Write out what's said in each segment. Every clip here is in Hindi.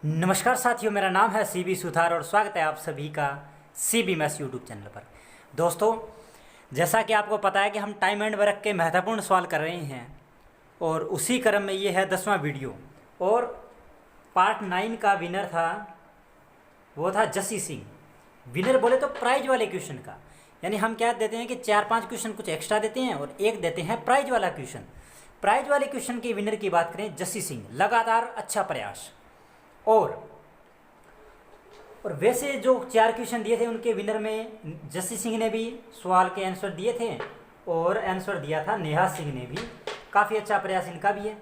नमस्कार साथियों, मेरा नाम है सीबी सुथार और स्वागत है आप सभी का सीबी मैथ्स यूट्यूब चैनल पर। दोस्तों, जैसा कि आपको पता है कि हम टाइम एंड वर्क के महत्वपूर्ण सवाल कर रहे हैं और उसी क्रम में ये है 10वां वीडियो। और पार्ट 9 का विनर था, वो था जसी सिंह। विनर बोले तो प्राइज वाले क्वेश्चन का, यानी हम क्या देते हैं कि 4-5 क्वेश्चन कुछ एक्स्ट्रा देते हैं और एक देते हैं प्राइज वाला क्वेश्चन। प्राइज वाले क्वेश्चन के विनर की बात करें, जसी सिंह, लगातार अच्छा प्रयास। और वैसे जो 4 क्वेश्चन दिए थे उनके विनर में जसी सिंह ने भी सवाल के आंसर दिए थे और आंसर दिया था नेहा सिंह ने भी। काफ़ी अच्छा प्रयास इनका भी है।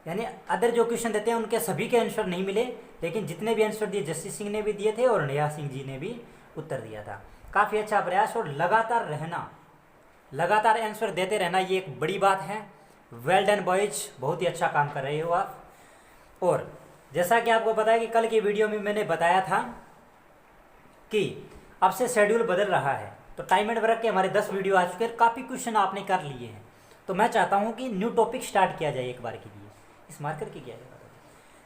यानी अदर जो क्वेश्चन देते हैं उनके सभी के आंसर नहीं मिले, लेकिन जितने भी आंसर दिए जसी सिंह ने भी दिए थे और नेहा सिंह जी ने भी उत्तर दिया था। काफ़ी अच्छा प्रयास और लगातार रहना, लगातार आंसर देते रहना, ये एक बड़ी बात है। वेल डन बॉयज, बहुत ही अच्छा काम कर रहे हो आप। और जैसा कि आपको पता है कि कल की वीडियो में मैंने बताया था कि अब से शेड्यूल बदल रहा है, तो टाइम एंड वर्क के हमारे 10 वीडियो आ चुके हैं, काफ़ी क्वेश्चन आपने कर लिए हैं। तो मैं चाहता हूं कि न्यू टॉपिक स्टार्ट किया जाए एक बार के लिए। इस मार्कर की क्या है,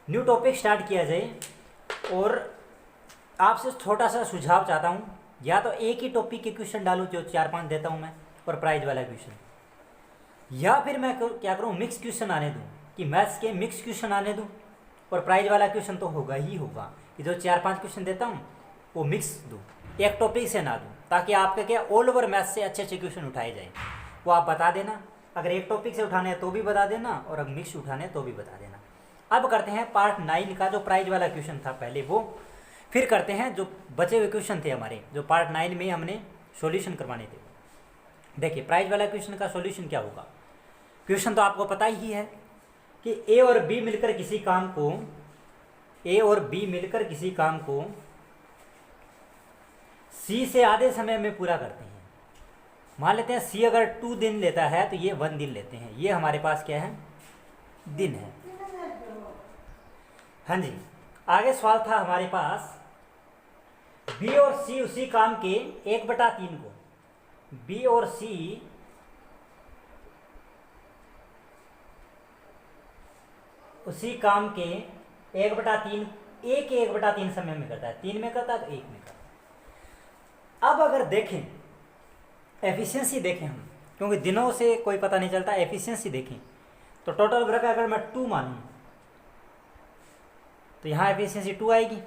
न्यू टॉपिक स्टार्ट किया जाए। और आपसे छोटा सा सुझाव चाहता हूँ, या तो एक ही टॉपिक के क्वेश्चन डालूँ जो 4-5 देता हूँ मैं और प्राइज वाला क्वेश्चन, या फिर मैं क्या करूँ, मिक्स क्वेश्चन आने दूँ कि मैथ्स के मिक्स क्वेश्चन आने दूँ और प्राइज वाला क्वेश्चन तो होगा ही होगा। कि जो 4-5 क्वेश्चन देता हूँ वो मिक्स दूँ, एक टॉपिक से ना दूँ, ताकि आपके क्या ऑल ओवर मैथ्स से अच्छे अच्छे क्वेश्चन उठाए जाए। वो आप बता देना, अगर एक टॉपिक से उठाने हैं तो भी बता देना और अगर मिक्स उठाने हैं तो भी बता देना। अब करते हैं पार्ट 9 का जो प्राइज वाला क्वेश्चन था पहले वो, फिर करते हैं जो बचे हुए क्वेश्चन थे हमारे, जो पार्ट 9 में हमने सॉल्यूशन करवाने थे। देखिए, प्राइज वाला क्वेश्चन का सॉल्यूशन क्या होगा। क्वेश्चन तो आपको पता ही है कि ए और बी मिलकर किसी काम को सी से आधे समय में पूरा करते हैं। मान लेते हैं सी अगर 2 दिन लेता है तो ये 1 दिन लेते हैं। ये हमारे पास क्या है, दिन है। हाँ जी, आगे सवाल था हमारे पास, बी और सी उसी काम के 1/3 को, बी और सी उसी काम के 1/3 एक 1/3 समय में करता है, 3 में करता है तो 1 में करता है। अब अगर देखें एफिशिएंसी देखें हम, क्योंकि दिनों से कोई पता नहीं चलता, एफिशिएंसी देखें तो टोटल वर्क अगर मैं 2 मानूं तो यहाँ एफिशिएंसी 2 आएगी,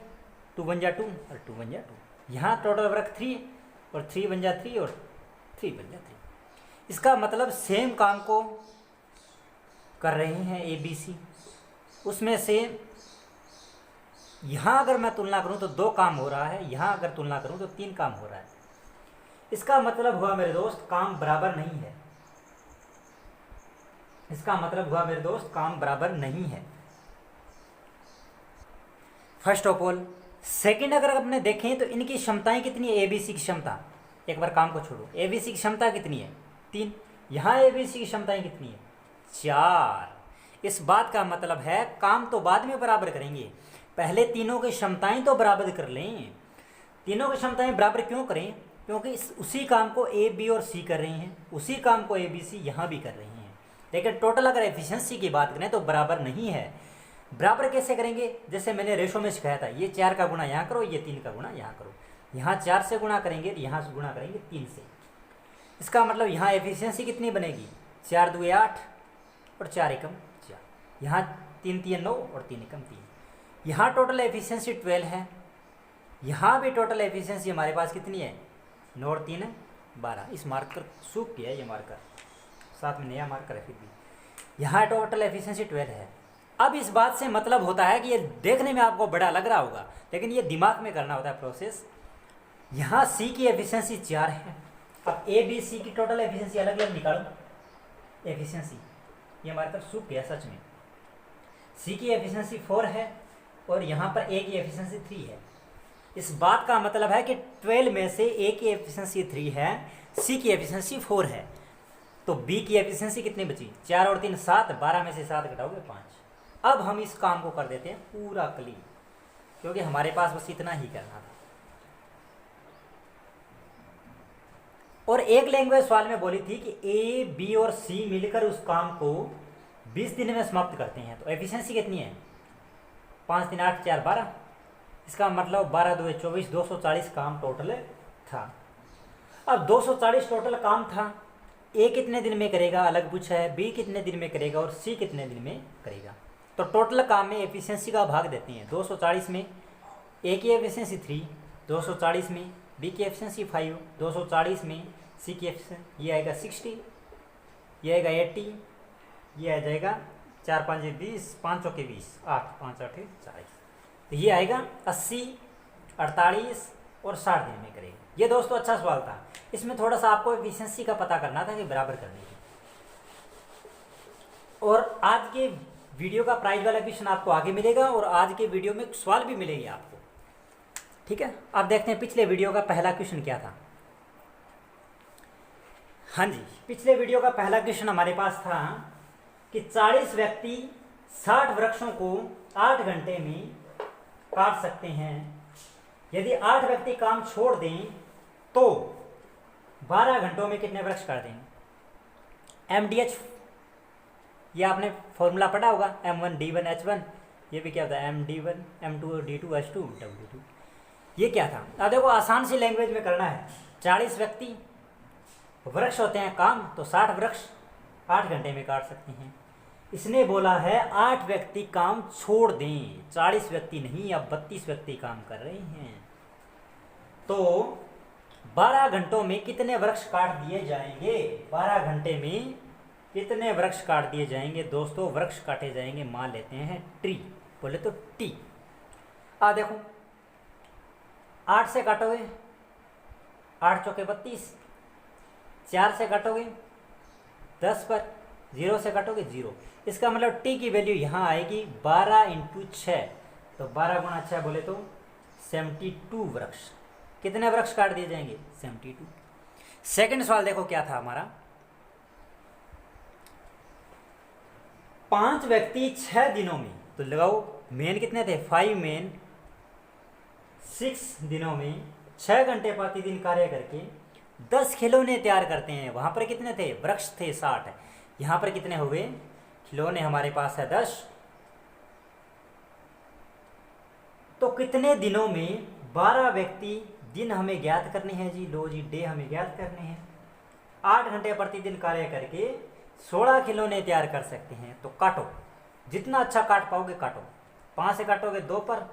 2 बन जा 2 और 2 बन जा 2। यहाँ टोटल वर्क 3 और 3 बन जा 3 और 3 बन जा 3। इसका मतलब सेम काम को कर रहे हैं ए बी सी, उसमें से यहाँ अगर मैं तुलना करूँ तो 2 काम हो रहा है, यहाँ अगर तुलना करूँ तो 3 काम हो रहा है। इसका मतलब हुआ मेरे दोस्त काम बराबर नहीं है। इसका मतलब हुआ मेरे दोस्त काम बराबर नहीं है, फर्स्ट ऑफ ऑल। सेकंड, अगर अपने देखें तो इनकी क्षमताएं कितनी है, एबीसी की क्षमता, एक बार काम को छोड़ो, एबीसी की क्षमता कितनी है, 3। यहाँ एबीसी की क्षमताएं कितनी है, 4। इस बात का मतलब है काम तो बाद में बराबर करेंगे, पहले तीनों की क्षमताएं तो बराबर कर लें। तीनों की क्षमताएं बराबर क्यों करें, क्योंकि उसी काम को ए बी और सी कर रहे हैं, उसी काम को ए बी सी यहाँ भी कर रहे हैं। लेकिन टोटल अगर एफिशिएंसी की बात करें तो बराबर नहीं है। बराबर कैसे करेंगे, जैसे मैंने रेशो में सिखाया था, ये 4 का गुणा यहाँ करो, ये 3 का गुणा यहाँ करो। यहाँ 4 से गुणा करेंगे, यहाँ से गुणा करेंगे 3 से। इसका मतलब यहाँ एफिशिएंसी कितनी बनेगी, 4 दूए 8 और 4 एकम 4। यहाँ 3 3 9 और 3 एकम 3। यहाँ टोटल एफिशिएंसी 12 है। यहाँ भी टोटल एफिशिएंसी हमारे पास कितनी है, 9 और 3 12। इस मार्कर सूख गया, ये मार्कर साथ में नया मार्कर है, फिर भी यहाँ टोटल एफिशिएंसी 12 है। अब इस बात से मतलब होता है कि ये देखने में आपको बड़ा लग रहा होगा, लेकिन ये दिमाग में करना होता है प्रोसेस। यहाँ सी की एफिशिएंसी 4 है। अब ए बी सी की टोटल एफिशिएंसी अलग अलग निकालो। एफिशिएंसी, ये मार्कर सूख गया सच में। सी की एफिशिएंसी 4 है और यहाँ पर ए की एफिशिएंसी 3 है। इस बात का मतलब है कि 12 में से ए की एफिशिएंसी 3 है, सी की एफिशिएंसी 4 है। तो बी की एफिशिएंसी कितनी बची, 4 और 3 7, 12 में से 7 घटाओगे 5। अब हम इस काम को कर देते हैं पूरा क्लीन, क्योंकि हमारे पास बस इतना ही करना था। और एक लैंग्वेज सवाल में बोली थी कि ए बी और सी मिलकर उस काम को 20 दिन में समाप्त करते हैं, तो एफिशिएंसी कितनी है, 5 3 8 4 12, इसका मतलब 12 2 24, 240 काम टोटल था। अब 240 टोटल काम था, ए कितने दिन में करेगा अलग पूछा है, बी कितने दिन में करेगा और सी कितने दिन में करेगा। तो टोटल काम में एफिशिएंसी का भाग देते हैं। 240 में ए की एफिशिएंसी 3, 240 में बी की एफिशिएंसी 5, 240 में सी की एफिशिएंसी, ये आएगा 60, ये आएगा 80, ये आ जाएगा 4 5 20, 5 चौके 20, 8 5 8 40, तो ये आएगा 80, 48 और 60 दिन में करेगा। ये दोस्तों अच्छा सवाल था, इसमें थोड़ा सा आपको एफिशिएंसी का पता करना था कि बराबर करने की। और आज के वीडियो का प्राइज वाला क्वेश्चन आपको आगे मिलेगा और आज के वीडियो में सवाल भी मिलेंगे आपको, ठीक है। अब देखते हैं पिछले वीडियो का पहला क्वेश्चन क्या था। हाँ जी, पिछले वीडियो का पहला क्वेश्चन हमारे पास था कि 40 व्यक्ति 60 वृक्षों को 8 घंटे में काट सकते हैं। यदि 8 व्यक्ति काम छोड़ दें तो 12 घंटों में कितने वृक्ष काट देंगे। MDH, ये आपने फॉर्मूला पढ़ा होगा, M1 D1 H1, ये भी क्या होता है MD1 M2 D2 H2 W2। ये क्या था, अब देखो आसान सी लैंग्वेज में करना है। 40 व्यक्ति वृक्ष होते हैं काम, तो 60 वृक्ष 8 घंटे में काट सकते हैं। इसने बोला है 8 व्यक्ति काम छोड़ दें, 40 व्यक्ति नहीं, अब 32 व्यक्ति काम कर रहे हैं, तो 12 घंटों में कितने वृक्ष काट दिए जाएंगे। 12 घंटे में कितने वृक्ष काट दिए जाएंगे दोस्तों, वृक्ष काटे जाएंगे, मान लेते हैं ट्री, बोले तो टी। देखो 8 से काटोगे 8 चौके 32, 4 से काटोगे 10 पर, 0 से काटोगे 0, इसका मतलब टी की वैल्यू यहाँ आएगी 12 × 6, तो 12 × 6 बोले तो 72 वृक्ष। कितने वृक्ष काट दिए जाएंगे 72। सेकंड सवाल देखो क्या था हमारा, 5 व्यक्ति 6 दिनों में, तो लगाओ मेन कितने थे 5 मेन 6 दिनों में 6 घंटे प्रतिदिन कार्य करके 10 खिलौने तैयार करते हैं। वहां पर कितने थे वृक्ष थे 60, यहां पर कितने हो गए खिलौने हमारे पास है 10। तो कितने दिनों में 12 व्यक्ति दिन हमें ज्ञात करने हैं जी, लो जी डे हमें ज्ञात करने हैं। 8 घंटे प्रतिदिन कार्य करके 16 खिलौने तैयार कर सकते हैं। तो काटो, जितना अच्छा काट पाओगे काटो। 5 से काटोगे 2 पर,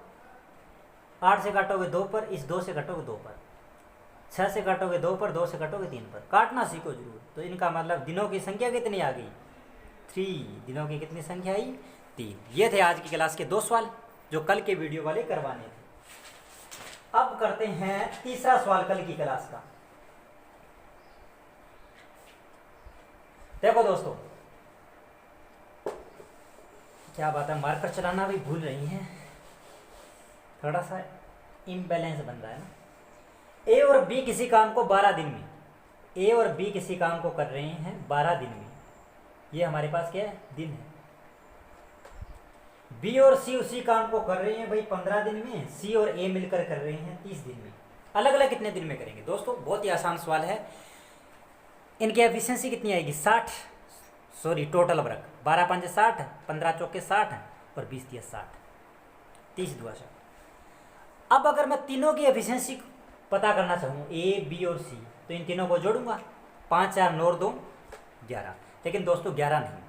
8 से काटोगे 2 पर, इस 2 से काटोगे 2 पर, 6 से काटोगे 2 पर, 2 से काटोगे 3 पर। काटना सीखो जरूर। तो इनका मतलब दिनों की संख्या कितनी आ गई 3, दिनों की कितनी संख्या आई 3। ये थे आज की क्लास के 2 सवाल जो कल के वीडियो वाले करवाने थे। अब करते हैं तीसरा सवाल कल की क्लास का। देखो दोस्तों क्या बात है, मार्कर चलाना भी भूल रही हैं, थोड़ा सा इम्बैलेंस बन रहा है ना। ए और बी किसी काम को 12 दिन में, ए और बी किसी काम को कर रहे हैं 12 दिन में, ये हमारे पास क्या है दिन है। बी और सी उसी काम को कर रहे हैं भाई 15 दिन में, सी और ए मिलकर कर रहे हैं 30 दिन में। अलग अलग कितने दिन में करेंगे दोस्तों, बहुत ही आसान सवाल है। इनकी एफिशिएंसी कितनी आएगी 60, सॉरी टोटल वर्क 12 5 60, 15 चौके 60 और 20 3 60, 30 2 60। अब अगर मैं तीनों की एफिशिएंसी पता करना चाहूँ ए बी और सी, तो इन तीनों को जोड़ूंगा 5 4 9 2 11। लेकिन दोस्तों 11 नहीं,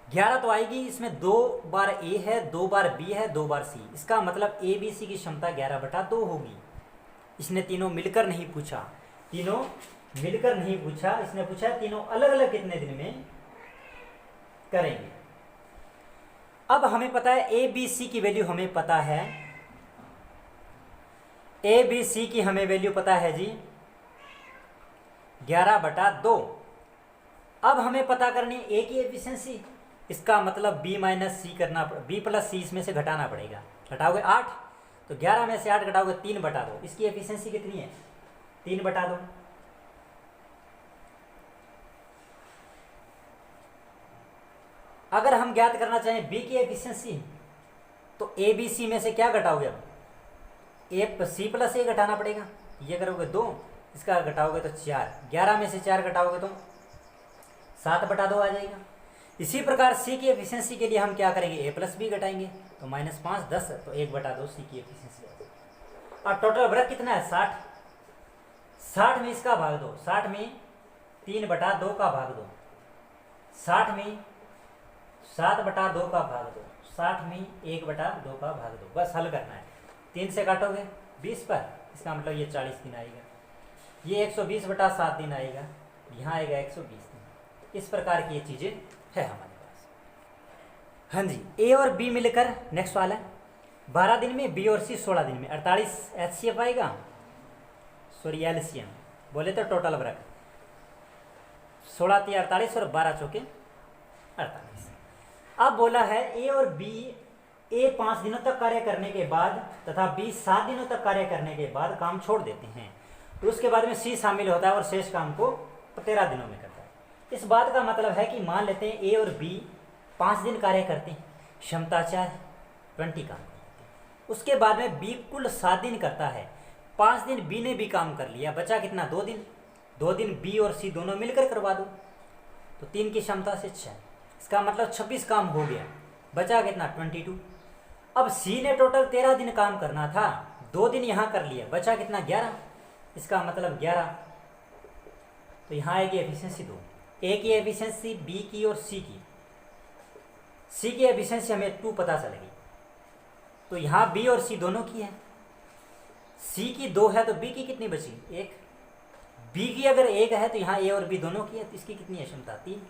11 तो आएगी इसमें 2 बार ए है, 2 बार बी है, 2 बार सी। इसका मतलब ए बी सी की क्षमता 11/2 होगी। इसने तीनों मिलकर नहीं पूछा, तीनों मिलकर नहीं पूछा, इसने पूछा तीनों अलग अलग कितने दिन में करेंगे। अब हमें पता है ए बी सी की वैल्यू हमें पता है, ए बी सी की हमें वैल्यू पता है जी 11/2। अब हमें पता करनी है ए की एफिशिएंसी, इसका मतलब बी माइनस सी करना, बी प्लस सी इसमें से घटाना पड़ेगा। घटाओगे 8, तो 11 में से 8 घटाओगे 3/2, इसकी एफिशिएंसी कितनी है 3/2। अगर हम ज्ञात करना चाहें बी की एफिशिएंसी, तो ए बी सी में से क्या घटाओगे, अब ए सी प्लस ए घटाना पड़ेगा, ये करोगे 2, इसका घटाओगे तो 4, 11 में से 4 घटाओगे तो 7/2 आ जाएगा। इसी प्रकार सी की एफिशिएंसी के लिए हम क्या करेंगे, ए प्लस बी घटाएंगे, तो -5 10, तो 1/2 सी की एफिशिएंसी। और टोटल वर्क कितना है 60, 60 में इसका भाग दो, 60 में 3/2 का भाग दो, 60 में 7/2 का भाग दो, 60 में 1/2 का भाग दो, बस हल करना है। 3 से काटोगे 20 पर, इसका मतलब ये 40 दिन आएगा, ये 120/7 दिन आएगा, यहाँ आएगा 120 दिन। इस प्रकार की ये चीज़ें है हमारे पास। हाँ जी, ए और बी मिलकर नेक्स्ट वाला है 12 दिन में, बी और सी 16 दिन में, 48 HCF आएगा, सॉरी LCM बोले तो टोटल वर्क 16 × 48 और 12 × 4 = 48। अब बोला है ए और बी, ए 5 दिनों तक कार्य करने के बाद तथा बी 7 दिनों तक कार्य करने के बाद काम छोड़ देते हैं, तो उसके बाद में सी शामिल होता है और शेष काम को 13 दिनों में करता है। इस बात का मतलब है कि मान लेते हैं ए और बी 5 दिन कार्य करते हैं, क्षमता 4 20 काम करते हैं, उसके बाद में बी कुल 7 दिन करता है, 5 दिन बी ने भी काम कर लिया, बचा कितना 2 दिन, 2 दिन बी और सी दोनों मिलकर करवा दो, तो 3 की क्षमता से 6, इसका मतलब 26 काम हो गया, बचा कितना 22। अब सी ने टोटल 13 दिन काम करना था, 2 दिन यहाँ कर लिया, बचा कितना 11, इसका मतलब 11, तो यहाँ आएगी एफिशिएंसी 2, ए की एफिशिएंसी, बी की और सी की। सी की एफिशिएंसी हमें 2 पता चलेगी, तो यहाँ बी और सी दोनों की है, सी की 2 है तो बी की कितनी बची 1, बी की अगर 1 है तो यहाँ ए और बी दोनों की है, तो इसकी कितनी है क्षमता 3।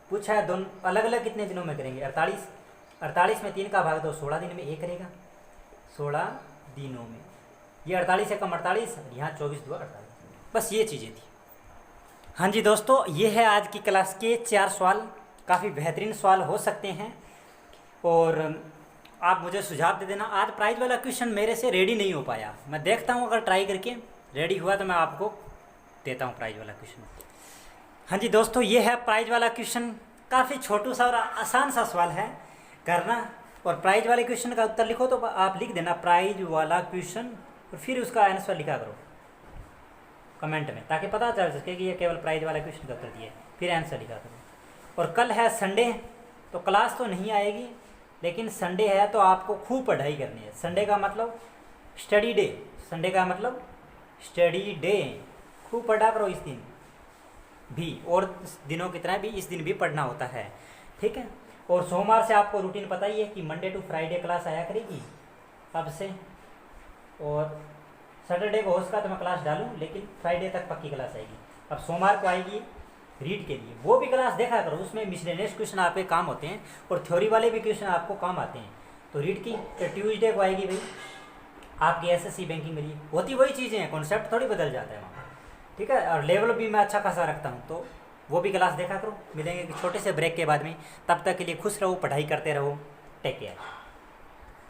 पूछा है दोनों अलग अलग कितने दिनों में करेंगे 48, 48 में 3 का भाग दो 16 दिन में ए करेगा, 16 दिनों में, ये 48 से कम 48, यहाँ 24 2 48, बस ये चीज़ें थी। हाँ जी दोस्तों, ये है आज की क्लास के 4 सवाल, काफ़ी बेहतरीन सवाल हो सकते हैं और आप मुझे सुझाव दे देना। आज प्राइज वाला क्वेश्चन मेरे से रेडी नहीं हो पाया, मैं देखता हूँ अगर ट्राई करके रेडी हुआ तो मैं आपको देता हूँ प्राइज वाला क्वेश्चन। हाँ जी दोस्तों, ये है प्राइज वाला क्वेश्चन, काफ़ी छोटू सा और आसान सा सवाल है करना, और प्राइज वाले क्वेश्चन का उत्तर लिखो तो आप लिख देना प्राइज वाला क्वेश्चन और फिर उसका आंसर लिखा करो कमेंट में, ताकि पता चल सके कि ये केवल प्राइज वाला क्वेश्चन का उत्तर दिए, फिर आंसर लिखा करो। और कल है संडे, तो क्लास तो नहीं आएगी, लेकिन संडे है तो आपको खूब पढ़ाई करनी है। संडे का मतलब स्टडी डे, संडे का मतलब स्टडी डे, खूब पढ़ा करो इस दिन भी, और दिनों की तरह भी इस दिन भी पढ़ना होता है, ठीक है। और सोमवार से आपको रूटीन पता ही है कि मंडे टू फ्राइडे क्लास आया करेगी अब से, और सैटरडे को हो सका तो मैं क्लास डालूँ, लेकिन फ्राइडे तक पक्की क्लास आएगी। अब सोमवार को आएगी रीड के लिए, वो भी क्लास देखा करो, उसमें मिसलेनियस क्वेश्चन आपके काम होते हैं और थ्योरी वाले भी क्वेश्चन आपको काम आते हैं। तो रीड की ट्यूसडे को आएगी भाई आपकी एसएससी बैंकिंग के लिए, होती वही चीज़ें हैं, कॉन्सेप्ट थोड़ी बदल जाता है वहाँ, ठीक है। और लेवल भी मैं अच्छा खासा रखता हूँ, तो वो भी क्लास देखा करो। मिलेंगे छोटे से ब्रेक के बाद में, तब तक के लिए खुश रहो, पढ़ाई करते रहो, टेक केयर।